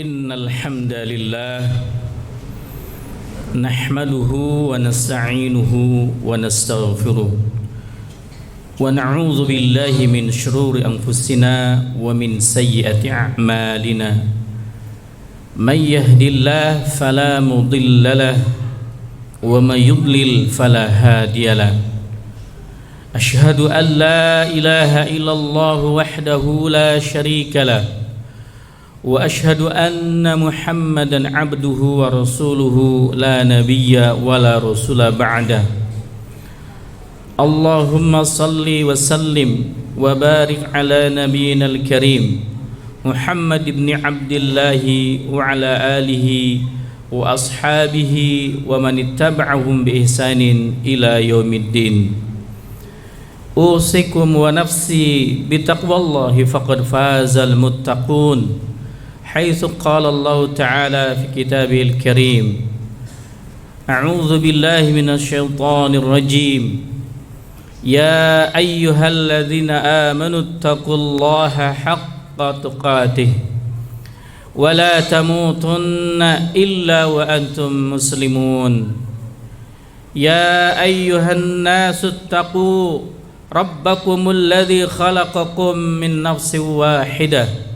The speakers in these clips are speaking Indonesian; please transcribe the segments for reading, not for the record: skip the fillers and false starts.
Innal hamdalillah nahmaduhu wa nasta'inuhu wa nastaghfiruh wa na'udzu billahi min shururi anfusina wa min sayyiati a'malina may yahdihillahu fala mudilla lahu wa may yudlil fala hadiya lahu asyhadu an la ilaha illallah wahdahu la syarika lahu wa ashhadu anna Muhammadan abduhu wa rasuluhu la nabiyya wa la rasula ba'dah. Allahumma salli wa sallim wa barik ala nabiyyina al-karim Muhammad ibn Abdullah wa ala alihi wa ashabihi wa man ittaba'ahum bi ihsanin ila yaumiddin. Usikum wa nafsi bi taqwallahi faqad fazal muttaqun. حيث قال الله تعالى في كتابه الكريم أعوذ بالله من الشيطان الرجيم يا أيها الذين آمنوا اتقوا الله حق تقاته ولا تموتن إلا وأنتم مسلمون يا أيها الناس اتقوا ربكم الذي خلقكم من نفس واحدة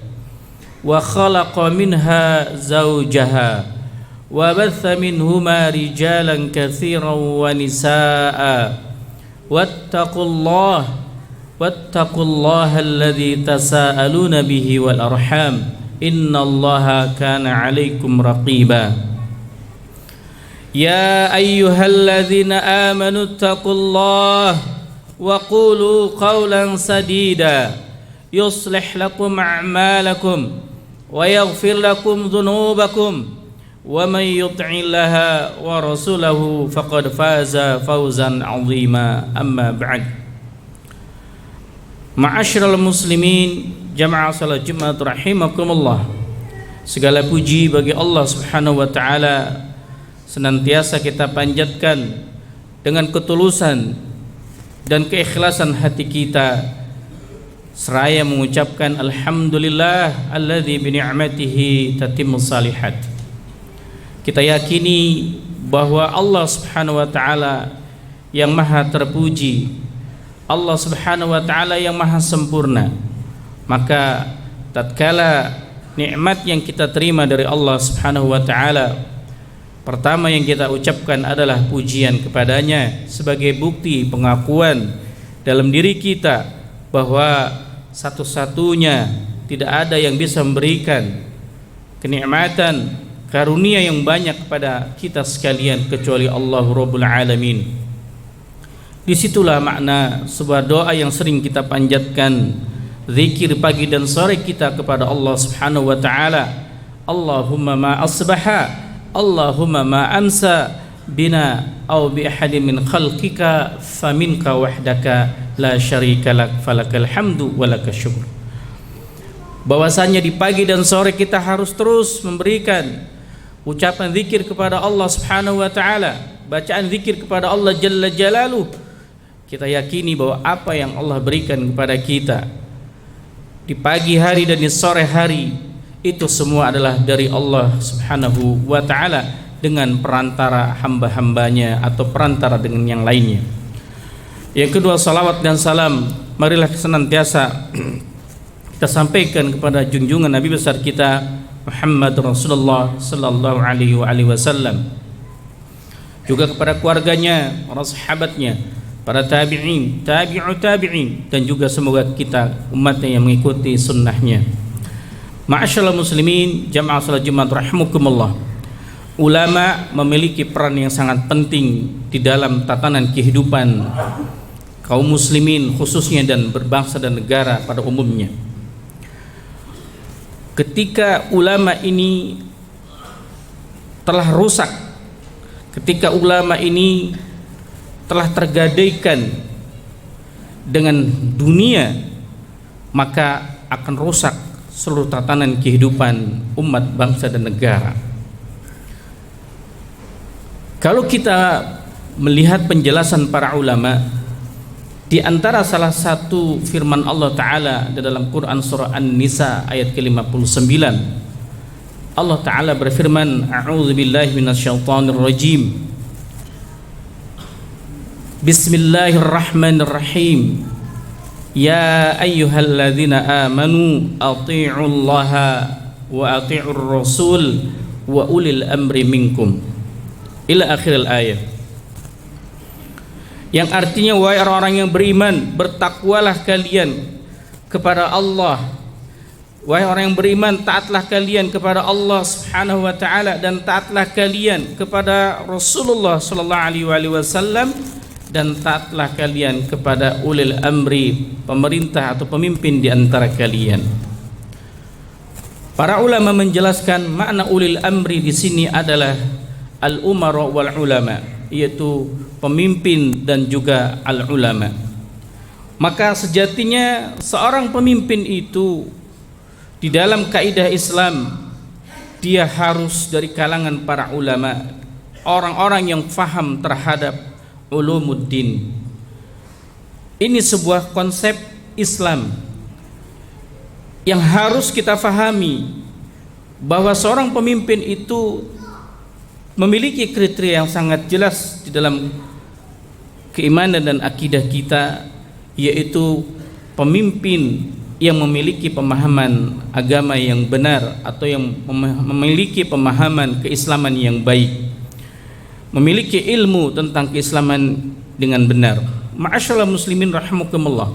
وخلق منها زوجها وبث منهما رجالا كثيرا ونساء واتقوا الله الذي تساءلون به والأرحام إن الله كان عليكم رقيبا يا أيها الذين آمنوا اتقوا الله وقولوا قولا سديدا يصلح لكم أعمالكم ويغفر لكم ذنوبكم ومن يطع الله ورسوله فقد فاز فوزا عظيما أما بعد. Ma'asyiral muslimin jamaah salat Jumat rahimakumullah. Segala puji bagi Allah Subhanahu wa taala senantiasa kita panjatkan dengan ketulusan dan keikhlasan hati kita, seraya mengucapkan alhamdulillah alladzi bi ni'matihi tatimmus salihat. Kita yakini bahwa Allah Subhanahu wa taala yang maha terpuji, Allah Subhanahu wa taala yang maha sempurna. Maka tatkala nikmat yang kita terima dari Allah Subhanahu wa taala, pertama yang kita ucapkan adalah pujian kepadanya sebagai bukti pengakuan dalam diri kita bahwa satu-satunya tidak ada yang bisa memberikan kenikmatan karunia yang banyak kepada kita sekalian kecuali Allah Rabbul Alamin. Disitulah makna sebuah doa yang sering kita panjatkan, zikir pagi dan sore kita kepada Allah Subhanahu wa taala. Allahumma ma asbaha, Allahumma ma amsa bina aw bi ahadin min khalqika faminka wahdaka la syarika lak falakal hamdu walakash syukur. Bahwasanya di pagi dan sore kita harus terus memberikan ucapan zikir kepada Allah Subhanahu wa taala, bacaan zikir kepada Allah Jalla Jalaluh. Kita yakini bahwa apa yang Allah berikan kepada kita di pagi hari dan di sore hari itu semua adalah dari Allah Subhanahu wa taala dengan perantara hamba-hambanya atau perantara dengan yang lainnya. Yang kedua, salawat dan salam marilah senantiasa kita sampaikan kepada junjungan Nabi besar kita Muhammad Rasulullah sallallahu alaihi wasallam, juga kepada keluarganya, para sahabatnya, para tabi'in, tabi'ut tabi'in, dan juga semoga kita umatnya yang mengikuti sunnahnya. Ma'asyiral muslimin jamaah salat Jumat rahimakumullah. Ulama memiliki peran yang sangat penting di dalam tatanan kehidupan kaum muslimin khususnya dan berbangsa dan negara pada umumnya. Ketika ulama ini telah rusak, ketika ulama ini telah tergadaikan dengan dunia, maka akan rusak seluruh tatanan kehidupan umat, bangsa dan negara. Kalau kita melihat penjelasan para ulama, di antara salah satu firman Allah Ta'ala di dalam Quran surah An-Nisa ayat ke-59, Allah Ta'ala berfirman, a'udzubillahi minasyaitonir rajim, bismillahirrahmanirrahim, ya ayyuhalladzina amanu ati'ullaha wa ati'ur rasul wa ulil amri minkum, ila akhiril ayat. Yang artinya, wahai orang-orang yang beriman, bertakwalah kalian kepada Allah. Wahai orang yang beriman, taatlah kalian kepada Allah Subhanahu wa taala, dan taatlah kalian kepada Rasulullah sallallahu alaihi wasallam, dan taatlah kalian kepada ulil amri, pemerintah atau pemimpin di antara kalian. Para ulama menjelaskan makna ulil amri di sini adalah al-umara wal ulama, yaitu pemimpin dan juga al-ulama. Maka sejatinya seorang pemimpin itu di dalam kaidah Islam, dia harus dari kalangan para ulama, orang-orang yang faham terhadap ulumuddin. Ini sebuah konsep Islam yang harus kita fahami, bahwa seorang pemimpin itu memiliki kriteria yang sangat jelas di dalam keimanan dan akidah kita, yaitu pemimpin yang memiliki pemahaman agama yang benar atau yang memiliki pemahaman keislaman yang baik, memiliki ilmu tentang keislaman dengan benar. Ma'asyiral muslimin rahimakumullah.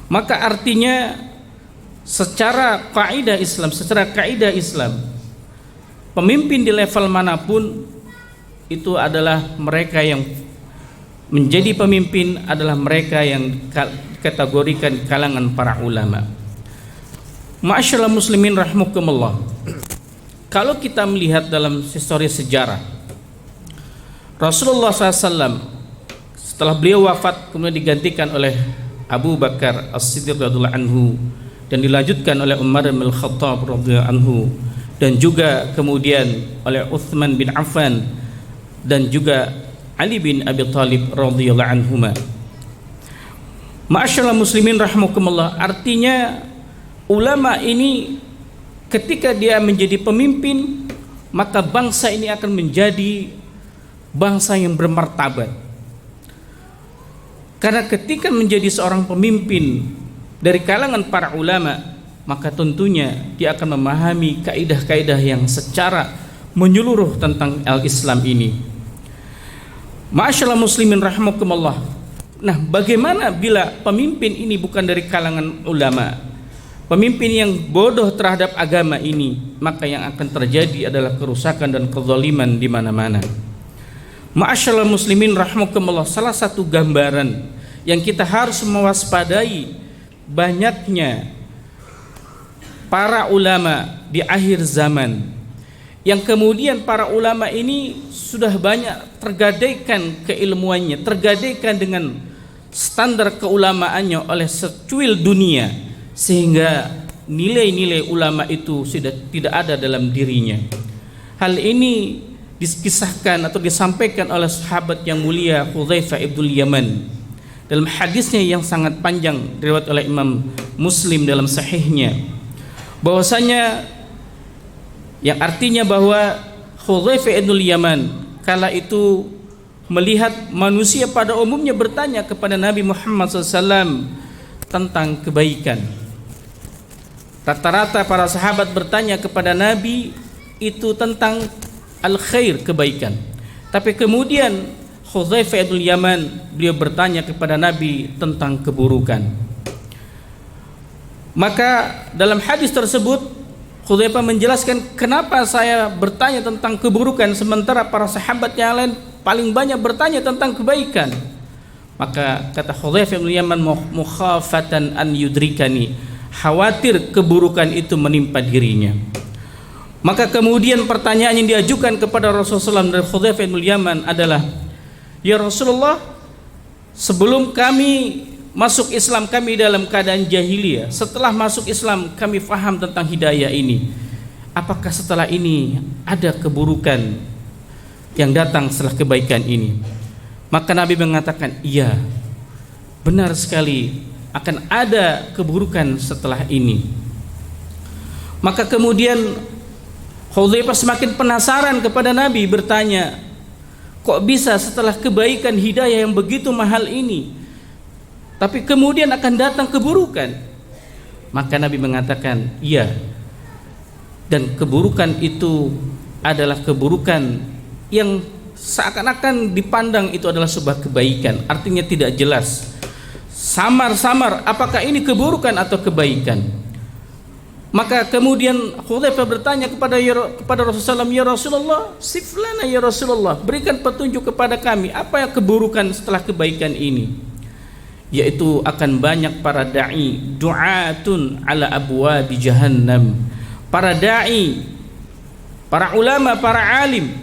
Maka artinya secara kaidah Islam, pemimpin di level manapun itu adalah mereka yang menjadi pemimpin adalah mereka yang kategorikan kalangan para ulama. Ma'asyiral muslimin rahimakumullah. Kalau kita melihat dalam histori sejarah, Rasulullah SAW setelah beliau wafat kemudian digantikan oleh Abu Bakar As-Siddiq radhiyallahu anhu, dan dilanjutkan oleh Umar bin Khattab radhiyallahu anhu, dan juga kemudian oleh Utsman bin Affan dan juga Ali bin Abi Thalib radhiyallahu anhuma. Ma'asyiral muslimin rahimakumullah, artinya ulama ini ketika dia menjadi pemimpin, maka bangsa ini akan menjadi bangsa yang bermartabat. Karena ketika menjadi seorang pemimpin dari kalangan para ulama, maka tentunya dia akan memahami kaidah-kaidah yang secara menyeluruh tentang al-Islam ini. Ma'asyiral muslimin rahimakumullah. Nah, bagaimana bila pemimpin ini bukan dari kalangan ulama, pemimpin yang bodoh terhadap agama ini, maka yang akan terjadi adalah kerusakan dan kezaliman di mana-mana. Ma'asyiral muslimin rahimakumullah, salah satu gambaran yang kita harus mewaspadai banyaknya para ulama di akhir zaman, yang kemudian para ulama ini sudah banyak tergadaikan keilmuannya, tergadaikan dengan standar keulamaannya oleh secuil dunia, sehingga nilai-nilai ulama itu sudah tidak ada dalam dirinya. Hal ini dikisahkan atau disampaikan oleh sahabat yang mulia Hudzaifah ibnul Yaman dalam hadisnya yang sangat panjang diriwayatkan oleh Imam Muslim dalam sahihnya, bahwasanya yang artinya bahwa Hudzaifah ibnul Yaman kala itu melihat manusia pada umumnya bertanya kepada Nabi Muhammad SAW tentang kebaikan. Rata-rata para sahabat bertanya kepada Nabi itu tentang al-khair, kebaikan. Tapi kemudian Hudzaifah ibnul Yaman beliau bertanya kepada Nabi tentang keburukan. Maka dalam hadis tersebut Hudzaifah menjelaskan, kenapa saya bertanya tentang keburukan sementara para sahabat yang lain paling banyak bertanya tentang kebaikan. Maka kata Hudzaifah bin Yaman, mukhafatan an yudrikani, khawatir keburukan itu menimpa dirinya. Maka kemudian pertanyaan yang diajukan kepada Rasulullah SAW dari Hudzaifah bin Yaman adalah, ya Rasulullah, sebelum kami masuk Islam kami dalam keadaan jahiliyah, setelah masuk Islam kami faham tentang hidayah ini, apakah setelah ini ada keburukan yang datang setelah kebaikan ini? Maka Nabi mengatakan, iya, benar sekali, akan ada keburukan setelah ini. Maka kemudian Hudzaifah semakin penasaran kepada Nabi, bertanya, kok bisa setelah kebaikan hidayah yang begitu mahal ini, tapi kemudian akan datang keburukan? Maka Nabi mengatakan, iya, dan keburukan itu adalah keburukan yang seakan-akan dipandang itu adalah sebuah kebaikan, artinya tidak jelas, samar-samar apakah ini keburukan atau kebaikan. Maka kemudian Hudzaifah bertanya kepada Rasulullah, ya Rasulullah, siflana ya Rasulullah, berikan petunjuk kepada kami apa yang keburukan setelah kebaikan ini. Yaitu akan banyak para da'i, du'atun ala abwabi jahannam, para da'i, para ulama, para alim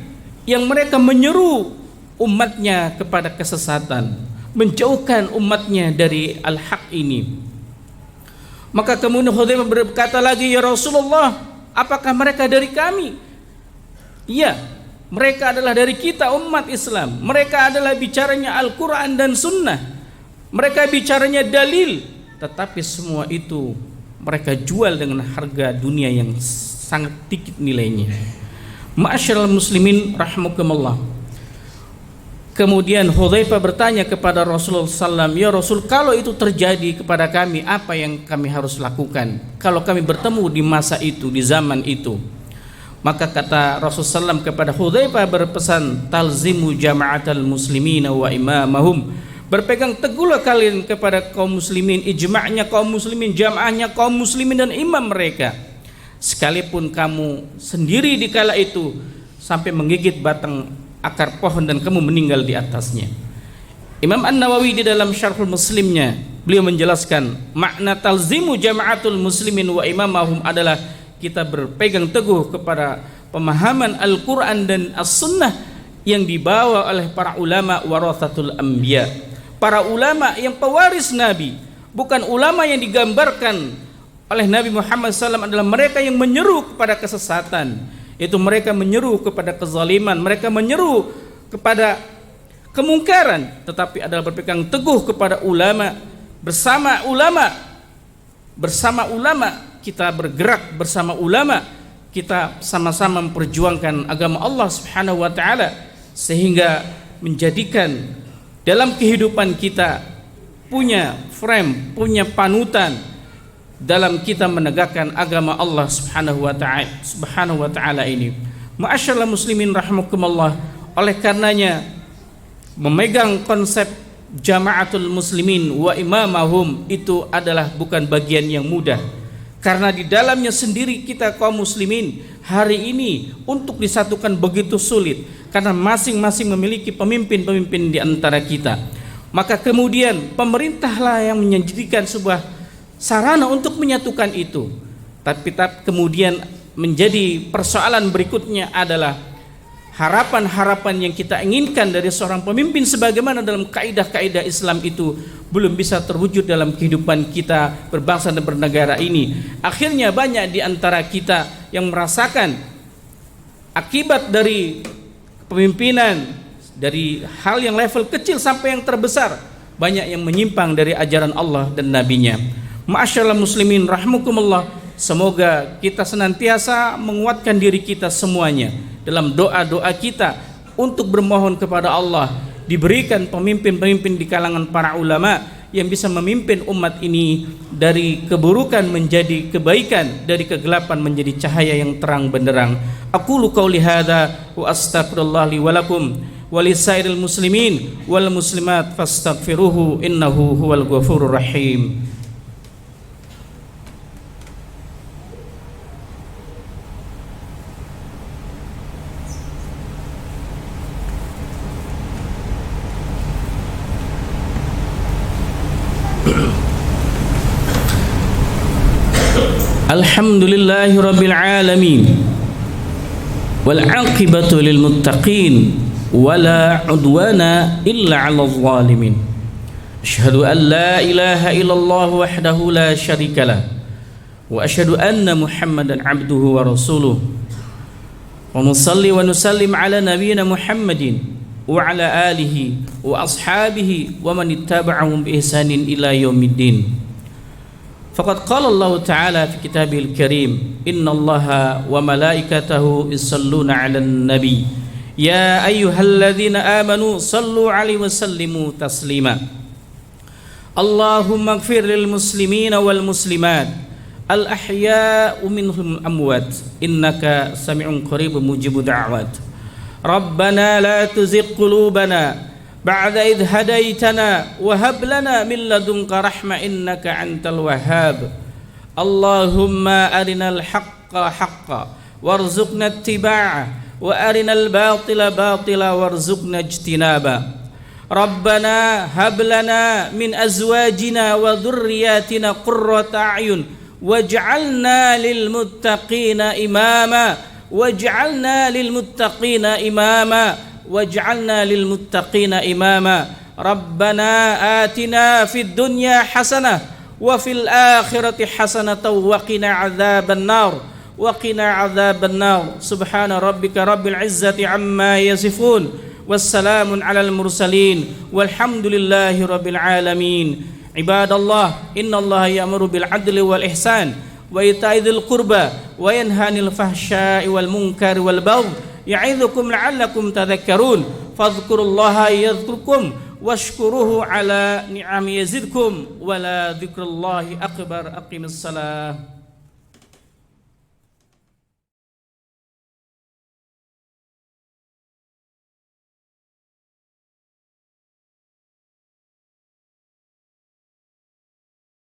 yang mereka menyeru umatnya kepada kesesatan, menjauhkan umatnya dari al-haq ini. Maka kemudian Hudzaifah berkata lagi, ya Rasulullah, apakah mereka dari kami? Iya, mereka adalah dari kita umat Islam. Mereka adalah bicaranya Al-Quran dan Sunnah, mereka bicaranya dalil, tetapi semua itu mereka jual dengan harga dunia yang sangat dikit nilainya. Ma'asyiral muslimin rahimakumullah. Kemudian Hudzaifah bertanya kepada Rasulullah SAW, ya Rasul, kalau itu terjadi kepada kami, apa yang kami harus lakukan kalau kami bertemu di masa itu, di zaman itu? Maka kata Rasulullah SAW kepada Hudzaifah berpesan, talzimu jama'atal muslimina wa imamahum, berpegang teguhlah kalian kepada kaum muslimin, ijma'nya kaum muslimin, jamaahnya kaum muslimin dan imam mereka, sekalipun kamu sendiri di kala itu sampai menggigit batang akar pohon dan kamu meninggal di atasnya. Imam An-Nawawi di dalam Syarhul Muslimnya, beliau menjelaskan makna talzimu jama'atul muslimin wa imamahum adalah kita berpegang teguh kepada pemahaman Al-Quran dan As-Sunnah yang dibawa oleh para ulama warathatul anbiya, para ulama yang pewaris Nabi, bukan ulama yang digambarkan oleh Nabi Muhammad SAW adalah mereka yang menyeru kepada kesesatan. Itu mereka menyeru kepada kezaliman, mereka menyeru kepada kemungkaran, tetapi adalah berpegang teguh kepada ulama. Bersama ulama kita bergerak, bersama ulama kita sama-sama memperjuangkan agama Allah Subhanahu wa taala, sehingga menjadikan dalam kehidupan kita punya frame, punya panutan dalam kita menegakkan agama Allah Subhanahu wa taala ini. Ma'asyiral muslimin rahimakumullah, oleh karenanya memegang konsep jama'atul muslimin wa imamahum itu adalah bukan bagian yang mudah, karena di dalamnya sendiri kita kaum muslimin hari ini untuk disatukan begitu sulit, karena masing-masing memiliki pemimpin-pemimpin di antara kita. Maka kemudian pemerintahlah yang menjadikan sebuah sarana untuk menyatukan itu. Tapi kemudian menjadi persoalan berikutnya adalah harapan-harapan yang kita inginkan dari seorang pemimpin sebagaimana dalam kaidah-kaidah Islam itu belum bisa terwujud dalam kehidupan kita berbangsa dan bernegara ini. Akhirnya banyak di antara kita yang merasakan akibat dari kepemimpinan, dari hal yang level kecil sampai yang terbesar, banyak yang menyimpang dari ajaran Allah dan Nabi-Nya. Ma'asyiral muslimin rahimakumullah, semoga kita senantiasa menguatkan diri kita semuanya dalam doa-doa kita untuk bermohon kepada Allah diberikan pemimpin-pemimpin di kalangan para ulama yang bisa memimpin umat ini dari keburukan menjadi kebaikan, dari kegelapan menjadi cahaya yang terang benderang. Aqulu qauli hadza wa astaghfirullah li wa lakum wa lisairil muslimin wal muslimat fastaghfiruhu innahu huwal ghafurur rahim. Alhamdulillahi rabbil alamin wal aqibatu lil muttaqin wala udwana illa 'alal zalimin. Asyhadu an la ilaha illallah wahdahu la syarikalah wa asyhadu anna Muhammadan 'abduhu wa rasuluh. Wa nusalli wa nusallim ala nabiyyina Muhammadin wa ala alihi wa ashabihi wa man ittaba'ahum bi ihsanin ila yaumiddin. Faqad qala Allah Ta'ala fi kitabihil karim, innallaha wa malaikatahu yusalluna 'alan nabi ya ayyuhalladzina amanu sallu 'alaihi wa sallimu taslima. Allahumma ighfir lil muslimina wal muslimat al ahya'u minhum amwat innaka sami'un qaribun mujibud da'wat. Rabbana la tuzigh qulubana ba'da idh hadaitana wa hab lana min ladunka rahmah innaka antal wahhab. Allahumma arinal haqqa haqqan warzuqna ittiba'ah wa arinal batila batila warzuqna ijtinaba. Rabbana hab lana min azwajina wa dhurriyyatina qurrata a'yun waj'alna lil muttaqina imama waj'alna lil muttaqina imama waj'alna lil muttaqina imama. Rabbana atina fid dunya hasanah wa fil akhirati hasanatan wa qina adzaban nar wa qina adzaban nar. Subhana rabbika rabbil izzati amma yasifun wassalamun alal mursalin walhamdulillahi rabbil alamin. Ibadallah, innallaha ya'muru bil adli wal ihsan wa ita'i dzil qurba wa yanha 'anil fahsya'i wal munkari wal baghi ya'idzukum la'allakum tadhakkarun. Fadhkurullaha yadhkurkum washkuruhu 'ala ni'amihi yazidkum wa la dzikrullahi akbar. Aqimissalah.